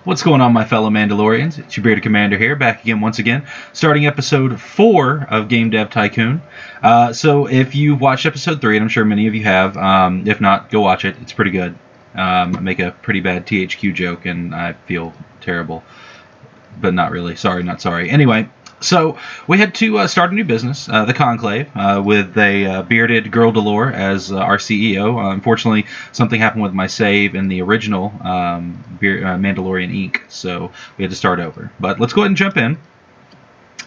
What's going on, my fellow Mandalorians? It's your bearded commander here, back again once again, starting episode 4 of Game Dev Tycoon. So if you watched episode 3, and I'm sure many of you have, if not, go watch it. It's pretty good. I make a pretty bad THQ joke, and I feel terrible, but not really. Sorry, not sorry. Anyway, so we had to start a new business, the Conclave, with a bearded girl Delore as our CEO. Unfortunately, something happened with my save in the original Mandalorian Inc., so we had to start over. But let's go ahead and jump in.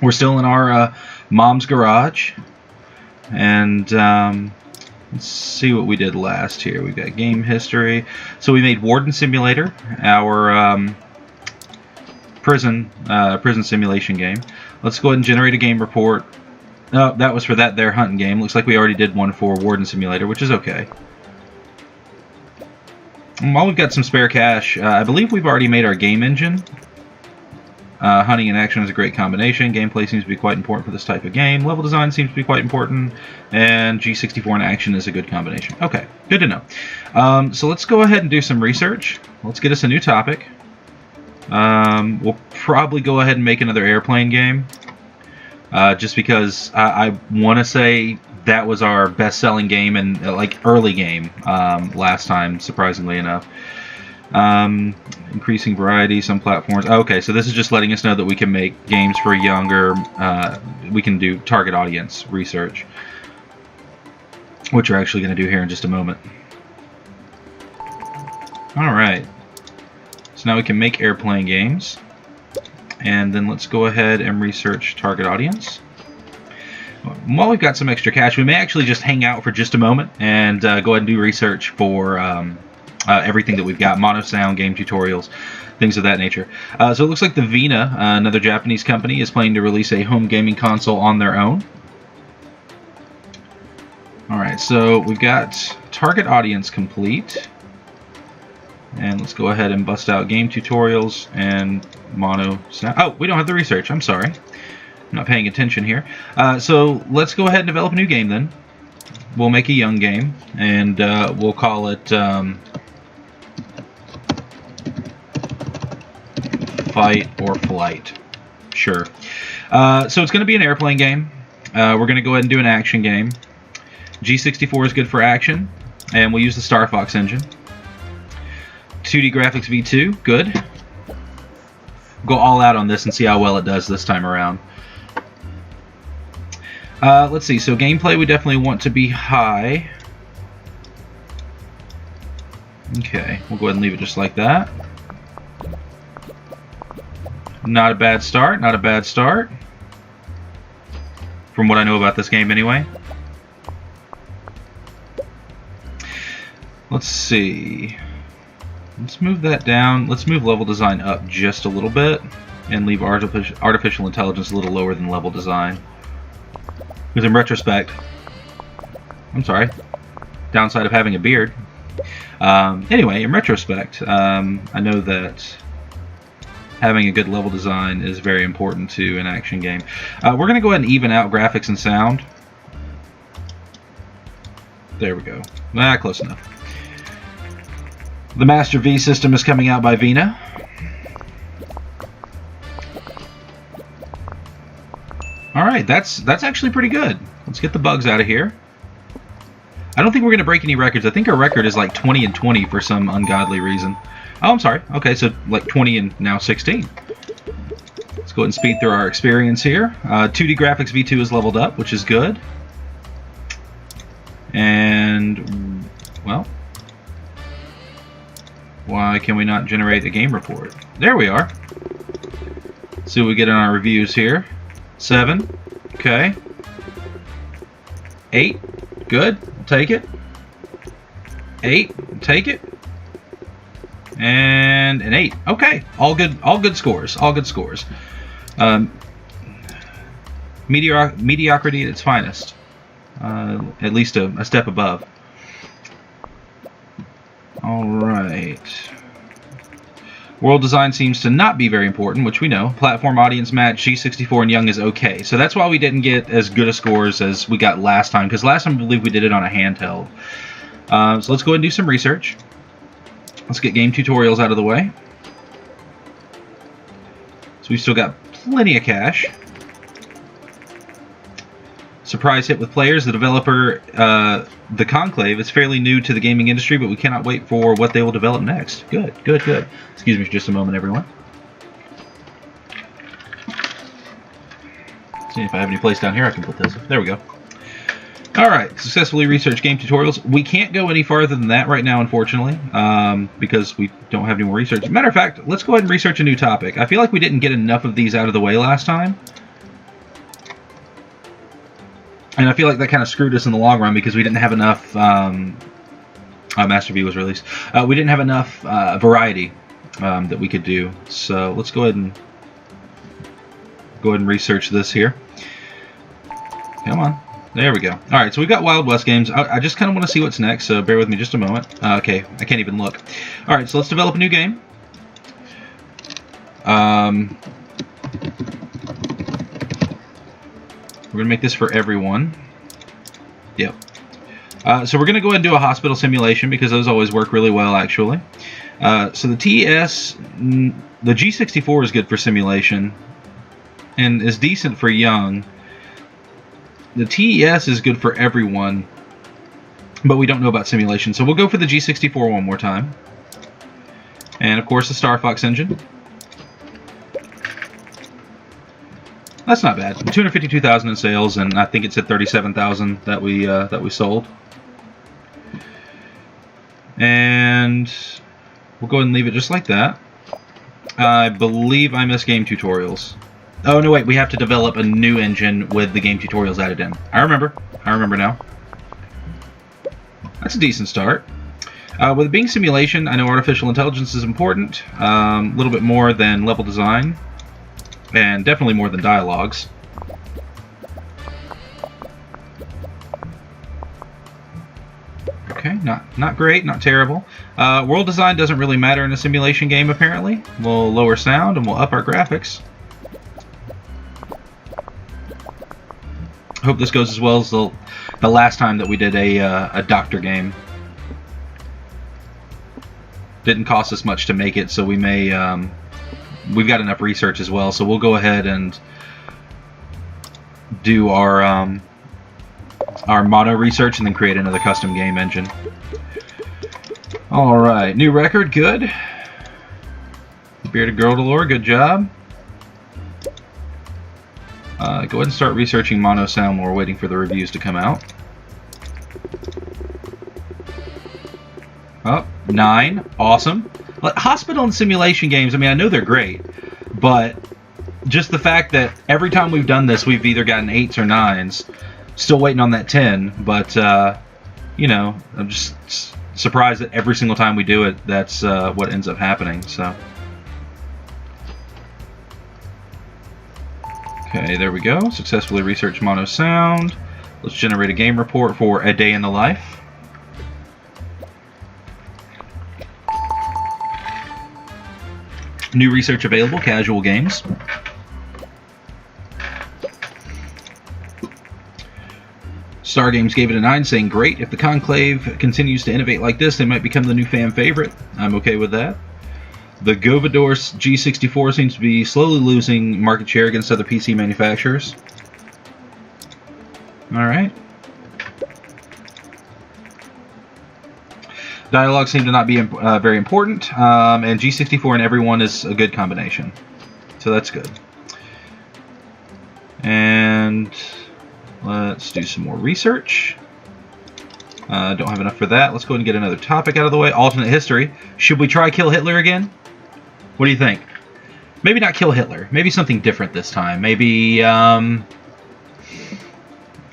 We're still in our mom's garage, and let's see what we did last here. We've got game history. So we made Warden Simulator, our prison simulation game. Let's go ahead and generate a game report. Oh, that was for that there hunting game. Looks like we already did one for Warden Simulator, which is okay. And while we've got some spare cash, I believe we've already made our game engine. Hunting and action is a great combination. Gameplay seems to be quite important for this type of game. Level design seems to be quite important. And G64 and action is a good combination. Okay, good to know. So let's go ahead and do some research. Let's get us a new topic. We'll probably go ahead and make another airplane game, just because I want to say that was our best-selling game and like early game last time, surprisingly enough. Increasing variety, some platforms. Okay, so this is just letting us know that we can make games for younger. We can do target audience research, which we're actually going to do here in just a moment. All right. So now we can make airplane games, and then let's go ahead and research target audience. While we've got some extra cash, we may actually just hang out for just a moment and go ahead and do research for everything that we've got, mono sound, game tutorials, things of that nature. So it looks like the Vina, another Japanese company, is planning to release a home gaming console on their own. Alright, so we've got target audience complete. And let's go ahead and bust out game tutorials and mono sound. Oh, we don't have the research. I'm sorry. I'm not paying attention here. So let's go ahead and develop a new game then. We'll make a young game, and we'll call it Fight or Flight. Sure. So it's going to be an airplane game. We're going to go ahead and do an action game. G64 is good for action, and we'll use the Star Fox engine. 2D graphics V2, good. Go all out on this and see how well it does this time around. Let's see, so gameplay we definitely want to be high. Okay, we'll go ahead and leave it just like that. Not a bad start, not a bad start. From what I know about this game anyway. Let's see. Let's move that down. Let's move level design up just a little bit and leave artificial intelligence a little lower than level design. Because in retrospect, I'm sorry, downside of having a beard. Anyway, in retrospect, I know that having a good level design is very important to an action game. We're going to go ahead and even out graphics and sound. There we go. Close enough. The Master V system is coming out by Vina. Alright, that's actually pretty good. Let's get the bugs out of here. I don't think we're going to break any records. I think our record is like 20 and 20 for some ungodly reason. Oh, I'm sorry. Okay, so like 20 and now 16. Let's go ahead and speed through our experience here. 2D graphics V2 is leveled up, which is good. And, well, why can we not generate a game report? There we are. Let's see what we get in our reviews here. 7. Okay. 8. Good. I'll take it. 8. I'll take it. And an 8. Okay. All good. All good scores. All good scores. Mediocrity at its finest. At least a step above. Alright. World design seems to not be very important, which we know. Platform audience match, G64 and young is okay. So that's why we didn't get as good a scores as we got last time, because last time I believe we did it on a handheld. So let's go ahead and do some research. Let's get game tutorials out of the way. So we've still got plenty of cash. Surprise hit with players. The developer, The Conclave, is fairly new to the gaming industry, but we cannot wait for what they will develop next. Good, good, good. Excuse me for just a moment, everyone. See if I have any place down here I can put this. There we go. Alright, successfully researched game tutorials. We can't go any farther than that right now, unfortunately, because we don't have any more research. Matter of fact, let's go ahead and research a new topic. I feel like we didn't get enough of these out of the way last time. And I feel like that kind of screwed us in the long run because we didn't have enough... Master V was released. We didn't have enough variety that we could do. So let's go ahead and research this here. Come on. There we go. Alright, so we've got Wild West games. I just kind of want to see what's next, so bear with me just a moment. Okay, I can't even look. Alright, so let's develop a new game. We're going to make this for everyone. Yep. So we're going to go ahead and do a hospital simulation because those always work really well, actually. So the the G64 is good for simulation and is decent for young. The TES is good for everyone, but we don't know about simulation. So we'll go for the G64 one more time. And of course the Star Fox engine. That's not bad. 252,000 in sales, and I think it said 37,000 that we sold. And we'll go ahead and leave it just like that. I believe I missed game tutorials. Oh, no, wait. We have to develop a new engine with the game tutorials added in. I remember now. That's a decent start. With it being simulation, I know artificial intelligence is important. A little bit more than level design. And definitely more than dialogues. Okay, not great, not terrible. World design doesn't really matter in a simulation game, apparently. We'll lower sound and we'll up our graphics. Hope this goes as well as the last time that we did a doctor game. Didn't cost us much to make it, so we may... we've got enough research as well, so we'll go ahead and do our mono research and then create another custom game engine. Alright, new record, good. Bearded Girl Galore, good job. Go ahead and start researching mono sound while we're waiting for the reviews to come out. Oh, 9. Awesome. Hospital and simulation games, I mean, I know they're great, but just the fact that every time we've done this, we've either gotten 8s or 9s. Still waiting on that 10, but, you know, I'm just surprised that every single time we do it, that's what ends up happening, so. Okay, there we go. Successfully researched mono sound. Let's generate a game report for A Day in the Life. New research available, casual games. Star Games gave it a 9, saying, great, if the Conclave continues to innovate like this, they might become the new fan favorite. I'm okay with that. The Govador G64 seems to be slowly losing market share against other PC manufacturers. Alright. Dialogue seem to not be very important, and G64 and everyone is a good combination. So that's good. And let's do some more research. Don't have enough for that. Let's go ahead and get another topic out of the way. Alternate history. Should we try Kill Hitler again? What do you think? Maybe not Kill Hitler. Maybe something different this time. Maybe, I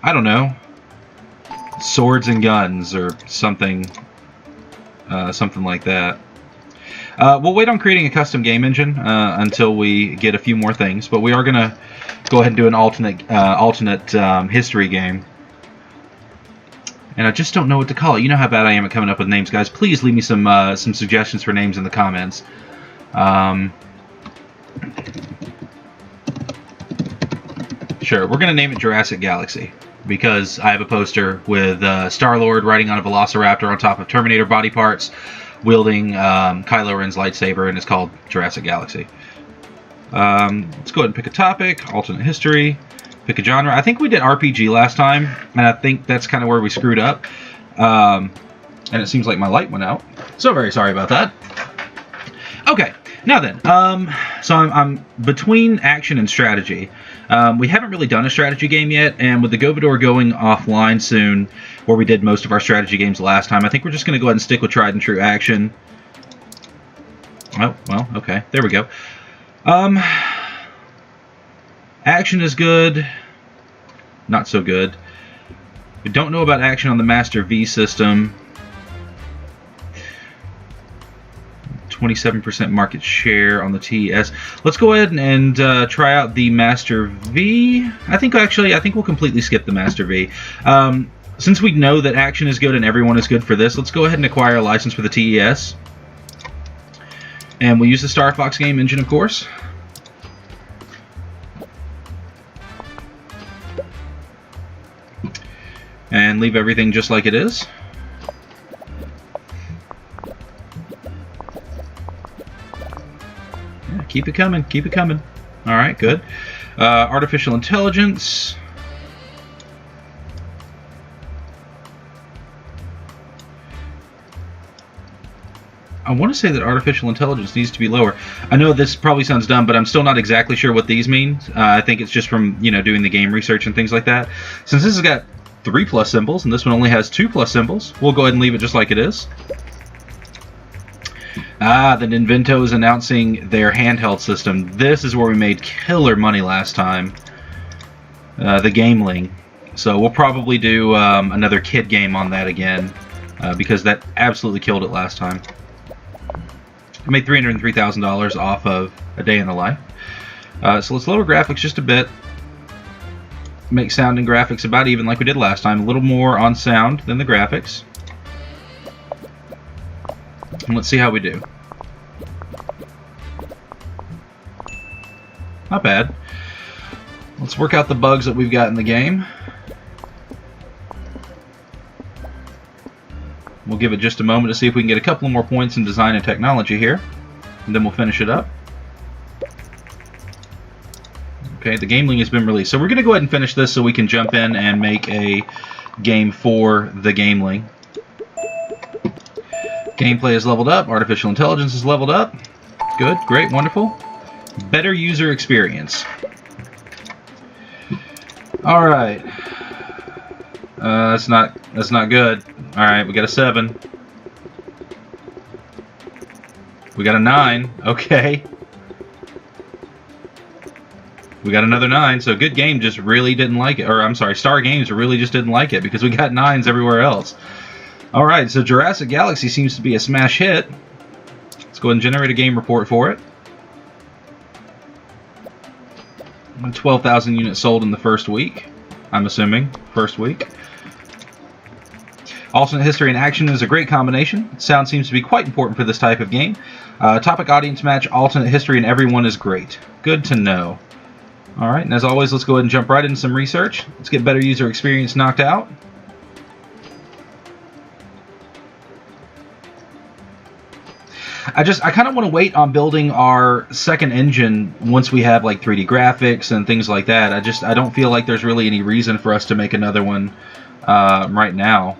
don't know. Swords and guns or something. Something like that. We'll wait on creating a custom game engine until we get a few more things. But we are going to go ahead and do an alternate history game. And I just don't know what to call it. You know how bad I am at coming up with names, guys. Please leave me some suggestions for names in the comments. Sure, we're going to name it Jurassic Galaxy. Because I have a poster with Star-Lord riding on a Velociraptor on top of Terminator body parts, wielding Kylo Ren's lightsaber, and it's called Jurassic Galaxy. Let's go ahead and pick a topic, alternate history, pick a genre. I think we did RPG last time, and I think that's kind of where we screwed up. And it seems like my light went out. So very sorry about that. Okay, now then, so I'm between action and strategy. We haven't really done a strategy game yet, and with the Govador going offline soon, where we did most of our strategy games last time, I think we're just going to go ahead and stick with tried and true action. Oh, well, okay, there we go. Action is good, not so good. We don't know about action on the Master V system. 27% market share on the TES. Let's go ahead and try out the Master V. I think we'll completely skip the Master V. Since we know that action is good and everyone is good for this, let's go ahead and acquire a license for the TES. And we'll use the Star Fox game engine, of course. And leave everything just like it is. Yeah, keep it coming, keep it coming. Alright, good. Artificial intelligence. I want to say that artificial intelligence needs to be lower. I know this probably sounds dumb, but I'm still not exactly sure what these mean. I think it's just from, doing the game research and things like that. Since this has got 3+ symbols, and this one only has 2+ symbols, we'll go ahead and leave it just like it is. The Ninvento is announcing their handheld system. This is where we made killer money last time. The Gameling. So we'll probably do another kid game on that again, because that absolutely killed it last time. I made $303,000 off of A Day in the Life. So let's lower graphics just a bit. Make sound and graphics about even like we did last time. A little more on sound than the graphics. And let's see how we do. Not bad. Let's work out the bugs that we've got in the game. We'll give it just a moment to see if we can get a couple more points in design and technology here. And then we'll finish it up. Okay, the Gameling has been released. So we're going to go ahead and finish this so we can jump in and make a game for the Gameling. Gameplay is leveled up. Artificial intelligence is leveled up. Good, great, wonderful. Better user experience. All right. That's not good. All right, we got a 7. We got a 9. Okay. We got another 9. So Good Game just really didn't like it, or I'm sorry, Star Games really just didn't like it because we got 9s everywhere else. All right, so Jurassic Galaxy seems to be a smash hit. Let's go ahead and generate a game report for it. 12,000 units sold in the first week. I'm assuming first week. Alternate history and action is a great combination. Sound seems to be quite important for this type of game. Topic audience match, alternate history, and everyone is great. Good to know. Alright, and as always, let's go ahead and jump right into some research. Let's get better user experience knocked out. I kind of want to wait on building our second engine once we have like 3D graphics and things like that. I don't feel like there's really any reason for us to make another one right now.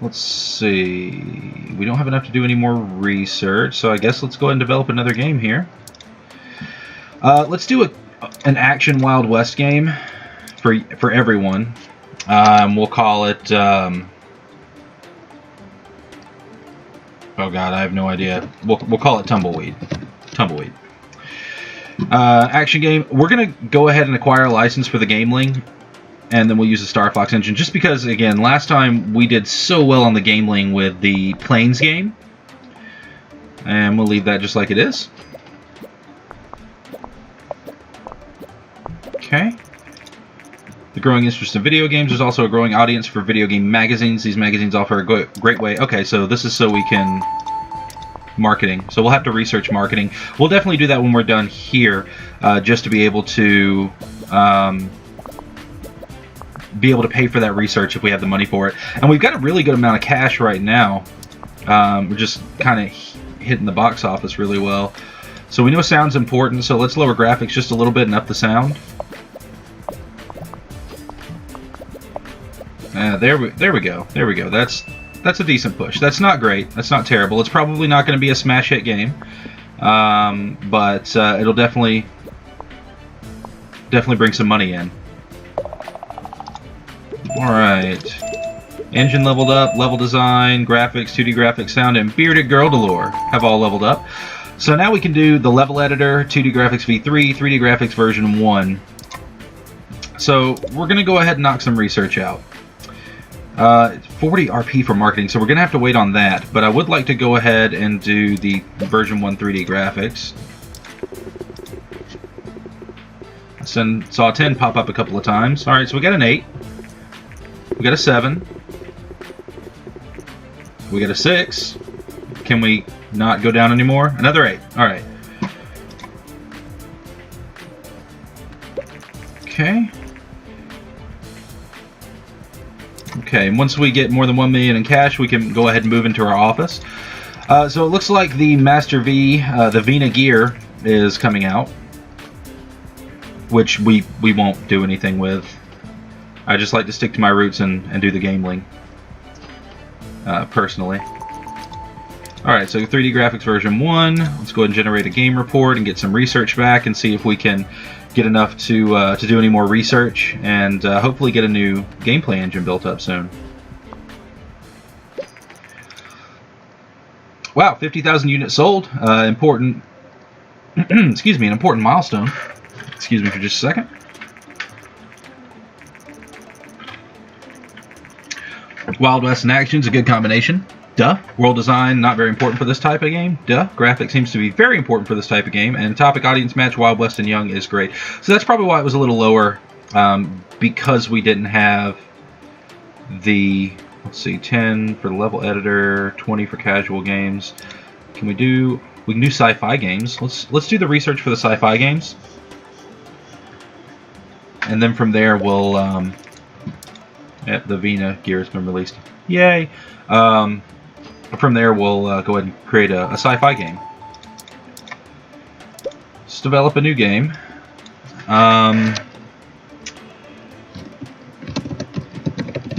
Let's see. We don't have enough to do any more research, so I guess let's go ahead and develop another game here. Let's do an action Wild West game for everyone. We'll call it. Oh God, I have no idea. We'll call it Tumbleweed. Tumbleweed. Action game. We're gonna go ahead and acquire a license for the Gameling, and then we'll use the Star Fox engine. Just because, again, last time we did so well on the Gameling with the Planes game, and we'll leave that just like it is. Okay. The growing interest in video games. There's also a growing audience for video game magazines. These magazines offer a great way. Okay, so this is so we can marketing. So we'll have to research marketing. We'll definitely do that when we're done here, just to be able to pay for that research if we have the money for it. And we've got a really good amount of cash right now. We're just kind of hitting the box office really well. So we know sound's important, so let's lower graphics just a little bit and up the sound. There we go. There we go. That's a decent push. That's not great. That's not terrible. It's probably not going to be a smash hit game, but it'll definitely bring some money in. All right. Engine leveled up, level design, graphics, 2D graphics, sound, and bearded girl galore have all leveled up. So now we can do the level editor, 2D graphics v3, 3D graphics version 1. So we're going to go ahead and knock some research out. 40 RP for marketing, so we're going to have to wait on that. But I would like to go ahead and do the version 1 3D graphics. Saw a 10 pop up a couple of times. Alright, so we got an 8. We got a 7. We got a 6. Can we not go down anymore? Another 8. Alright. Okay. Okay, and once we get more than 1 million in cash, we can go ahead and move into our office. So it looks like the Master V, the Vina gear, is coming out, which we won't do anything with. I just like to stick to my roots and do the gameling, personally. Alright, so 3D graphics version 1. Let's go ahead and generate a game report and get some research back and see if we can get enough to do any more research and hopefully get a new gameplay engine built up soon. Wow, 50,000 units sold. Important, excuse me, an important milestone. Excuse me for just a second. Wild West and action's a good combination. Duh. World design, not very important for this type of game. Duh. Graphics seems to be very important for this type of game. And topic audience match, Wild West and Young is great. So that's probably why it was a little lower, because we didn't have the, let's see, 10 for the level editor, 20 for casual games. We can do sci-fi games. Let's do the research for the sci-fi games. And then from there we'll, the Vina gear has been released. Yay! From there, we'll go ahead and create a sci-fi game. Let's develop a new game.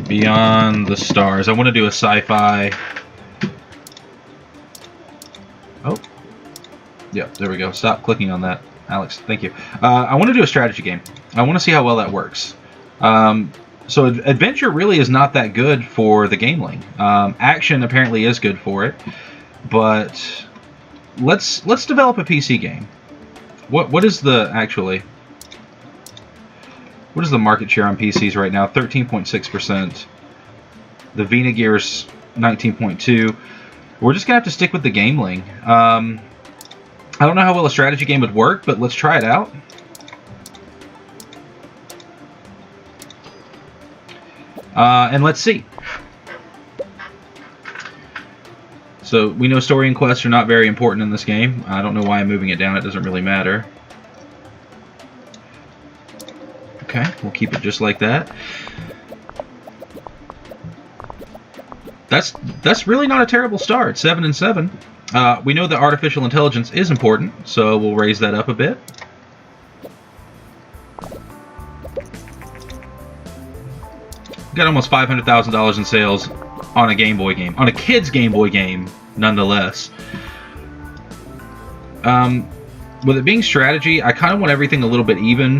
Beyond the Stars. I want to do a sci-fi. Oh. Yeah, there we go. Stop clicking on that, Alex. Thank you. I want to do a strategy game. I want to see how well that works. So adventure really is not that good for the gameling. Action apparently is good for it, but let's develop a PC game. What is the market share on PCs right now? 13.6%. The Vina Gear's 19.2. We're just gonna have to stick with the gameling. I don't know how well a strategy game would work, but let's try it out. And let's see. So we know story and quests are not very important in this game. I don't know why I'm moving it down. It doesn't really matter. Okay, we'll keep it just like that. That's really not a terrible start. 7 and 7. We know that artificial intelligence is important, so we'll raise that up a bit. Got almost $500,000 in sales on a Game Boy game, on a kid's Game Boy game, nonetheless. With it being strategy, I kind of want everything a little bit even,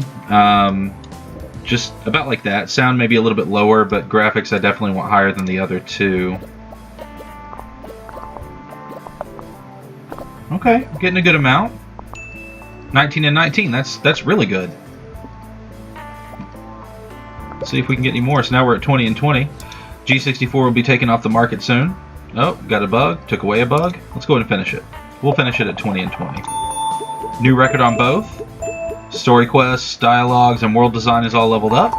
just about like that. Sound maybe a little bit lower, but graphics I definitely want higher than the other two. Okay, getting a good amount. 19 and 19. That's really good. See if we can get any more. So now we're at 20 and 20. G64 will be taken off the market soon. Oh, got a bug. Took away a bug. Let's go ahead and finish it. We'll finish it at 20 and 20. New record on both. Story quests, dialogues, and world design is all leveled up.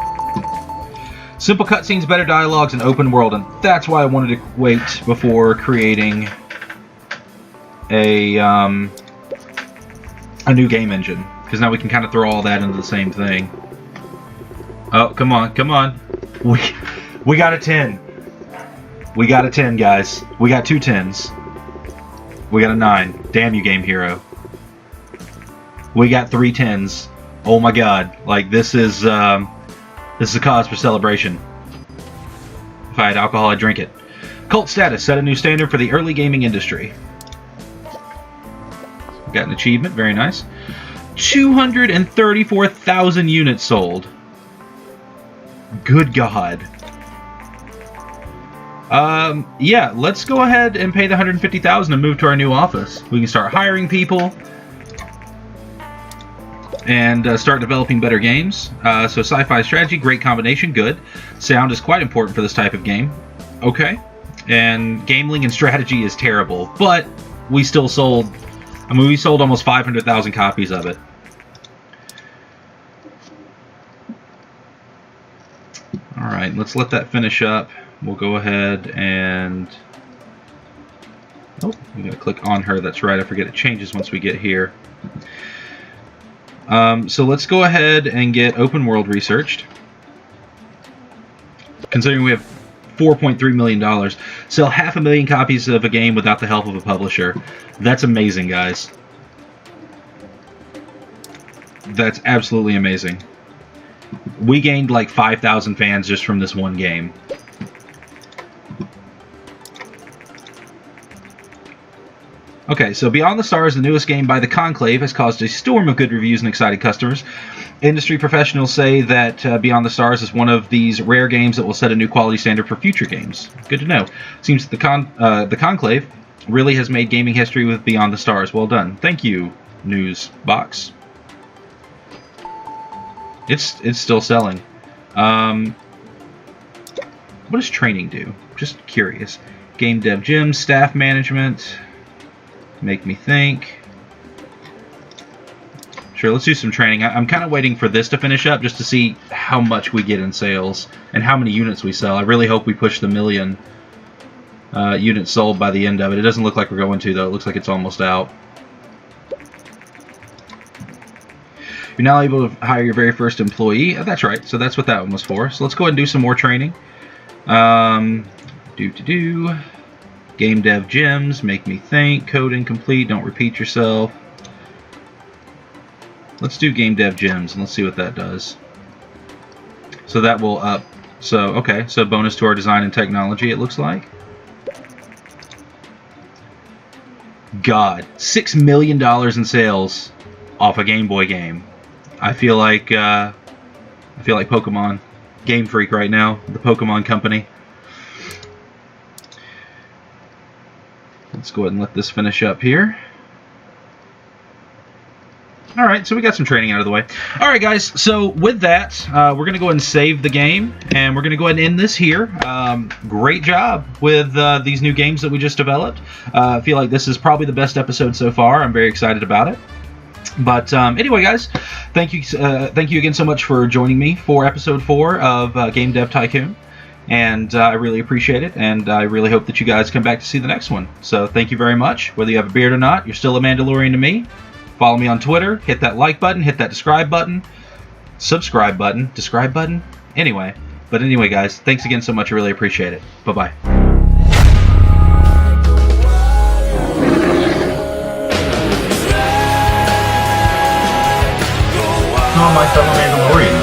Simple cutscenes, better dialogues, and open world. And that's why I wanted to wait before creating a new game engine. Because now we can kind of throw all that into the same thing. Oh, come on, come on. We got a 10. We got a 10, guys. We got two 10s. We got a 9. Damn you, Game Hero. We got 3 10s. Oh my god. Like, this is a cause for celebration. If I had alcohol, I'd drink it. Cult status. Set a new standard for the early gaming industry. Got an achievement. Very nice. 234,000 units sold. Good God. Yeah, let's go ahead and pay the 150,000 and move to our new office. We can start hiring people and start developing better games. So sci-fi strategy, great combination, good. Sound is quite important for this type of game. Okay. And gameling and strategy is terrible, but we still sold, I mean, we sold almost 500,000 copies of it. Alright, let's let that finish up. We'll go ahead and... Oh, we gotta click on her. That's right, I forget it changes once we get here. So let's go ahead and get open world researched. Considering we have $4.3 million. Sell 500,000 copies of a game without the help of a publisher. That's amazing, guys. That's absolutely amazing. We gained like 5,000 fans just from this one game. Okay, so Beyond the Stars, the newest game by the Conclave, has caused a storm of good reviews and excited customers. Industry professionals say that Beyond the Stars is one of these rare games that will set a new quality standard for future games. Good to know. Seems that the Conclave really has made gaming history with Beyond the Stars. Well done. Thank you, News Box. It's still selling. What does training do? Just curious. Game dev gym, staff management. Make me think. Sure, let's do some training. I'm kind of waiting for this to finish up just to see how much we get in sales and how many units we sell. I really hope we push the 1 million units sold by the end of it. It doesn't look like we're going to, though. It looks like it's almost out. You're now able to hire your very first employee. Oh, that's right. So that's what that one was for. So let's go ahead and do some more training. Game dev gyms, make me think, code incomplete, don't repeat yourself. Let's do game dev gyms and let's see what that does. So that will up. So, okay, so bonus to our design and technology, it looks like. God, $6 million in sales off a Game Boy game. I feel like Pokemon. Game Freak right now, the Pokemon company. Let's go ahead and let this finish up here. Alright, so we got some training out of the way. Alright guys, so with that, we're going to go ahead and save the game, and we're going to go ahead and end this here. Great job with these new games that we just developed. I feel like this is probably the best episode so far. I'm very excited about it. But anyway guys, thank you again so much for joining me for episode 4 of Game Dev Tycoon. And I really appreciate it, and I really hope that you guys come back to see the next one. So thank you very much. Whether you have a beard or not, you're still a Mandalorian to me. Follow me on Twitter, hit that like button, hit that subscribe button, anyway. But anyway guys, thanks again so much, I really appreciate it. Bye-bye. Some of my fellow Mandalorians